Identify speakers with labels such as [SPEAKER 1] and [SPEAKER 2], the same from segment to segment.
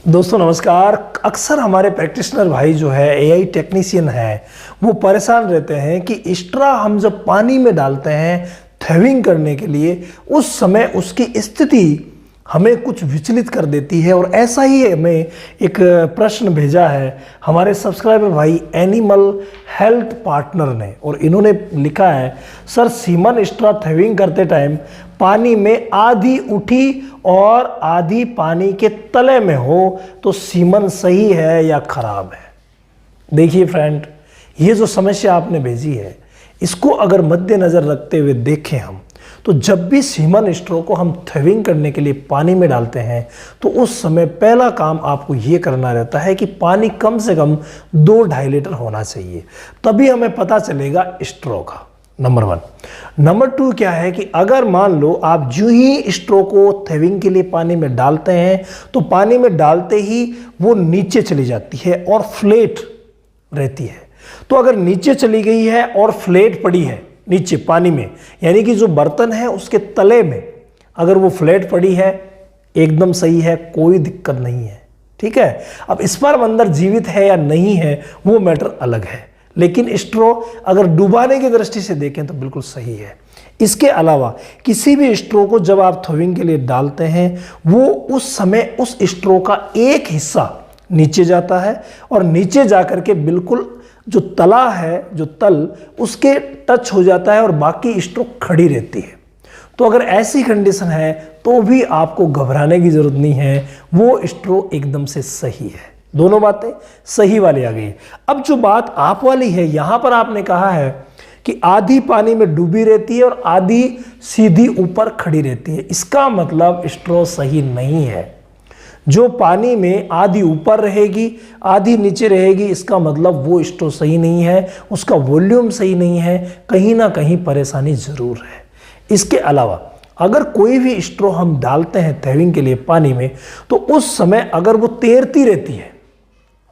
[SPEAKER 1] दोस्तों नमस्कार। अक्सर हमारे प्रैक्टिशनर भाई जो है एआई टेक्नीशियन है वो परेशान रहते हैं कि स्ट्रा हम जब पानी में डालते हैं थेविंग करने के लिए उस समय उसकी स्थिति हमें कुछ विचलित कर देती है। और ऐसा ही हमें एक प्रश्न भेजा है हमारे सब्सक्राइबर भाई एनिमल हेल्थ पार्टनर ने, और इन्होंने लिखा है सर सीमन स्ट्रा थेविंग करते टाइम पानी में आधी उठी और आधी पानी के तले में हो तो सीमन सही है या खराब है। देखिए फ्रेंड, ये जो समस्या आपने भेजी है इसको अगर मद्देनजर रखते हुए देखें हम, तो जब भी सीमन स्ट्रो को हम थेविंग करने के लिए पानी में डालते हैं तो उस समय पहला काम आपको ये करना रहता है कि पानी कम से कम 2-2.5 लीटर होना चाहिए, तभी हमें पता चलेगा स्ट्रो का। नंबर 1। नंबर 2 क्या है कि अगर मान लो आप जो ही स्ट्रो को थेविंग के लिए पानी में डालते हैं तो पानी में डालते ही वो नीचे चली जाती है और फ्लैट रहती है। तो अगर नीचे चली गई है और फ्लैट पड़ी है नीचे पानी में, यानी कि जो बर्तन है उसके तले में अगर वो फ्लैट पड़ी है एकदम सही है, कोई दिक्कत नहीं है, ठीक है। अब स्पर्म अंदर जीवित है या नहीं है वो मैटर अलग है, लेकिन स्ट्रो अगर डुबाने की दृष्टि से देखें तो बिल्कुल सही है। इसके अलावा किसी भी स्ट्रो को जब आप थेविंग के लिए डालते हैं वो उस समय उस स्ट्रो का एक हिस्सा नीचे जाता है और नीचे जाकर के बिल्कुल जो तला है, जो तल उसके टच हो जाता है और बाकी स्ट्रो खड़ी रहती है। तो अगर ऐसी कंडीशन है तो भी आपको घबराने की जरूरत नहीं है, वो स्ट्रो एकदम से सही है। दोनों बातें सही वाली आ गई। अब जो बात आप वाली है, यहां पर आपने कहा है कि आधी पानी में डूबी रहती है और आधी सीधी ऊपर खड़ी रहती है। इसका मतलब स्ट्रो सही नहीं है। जो पानी में आधी ऊपर रहेगी आधी नीचे रहेगी, इसका मतलब वो स्ट्रो सही नहीं है, उसका वॉल्यूम सही नहीं है, कहीं ना कहीं परेशानी जरूर है। इसके अलावा अगर कोई भी स्ट्रो हम डालते हैं थेविंग के लिए पानी में तो उस समय अगर वो तैरती रहती है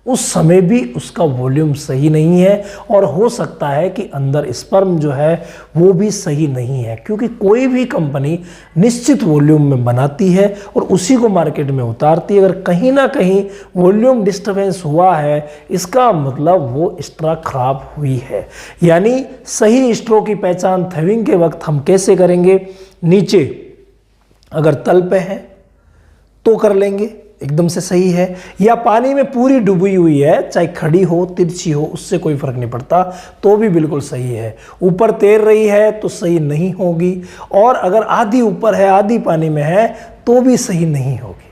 [SPEAKER 1] उस समय भी उसका वॉल्यूम सही नहीं है और हो सकता है कि अंदर स्पर्म जो है वो भी सही नहीं है, क्योंकि कोई भी कंपनी निश्चित वॉल्यूम में बनाती है और उसी को मार्केट में उतारती है। अगर कहीं ना कहीं वॉल्यूम डिस्टर्बेंस हुआ है इसका मतलब वो स्ट्रा खराब हुई है। यानी सही स्ट्रो की पहचान थेविंग के वक्त हम कैसे करेंगे? नीचे अगर तल पे है तो कर लेंगे, एकदम से सही है, या पानी में पूरी डूबी हुई है चाहे खड़ी हो तिरछी हो उससे कोई फर्क नहीं पड़ता तो भी बिल्कुल सही है। ऊपर तैर रही है तो सही नहीं होगी, और अगर आधी ऊपर है आधी पानी में है तो भी सही नहीं होगी।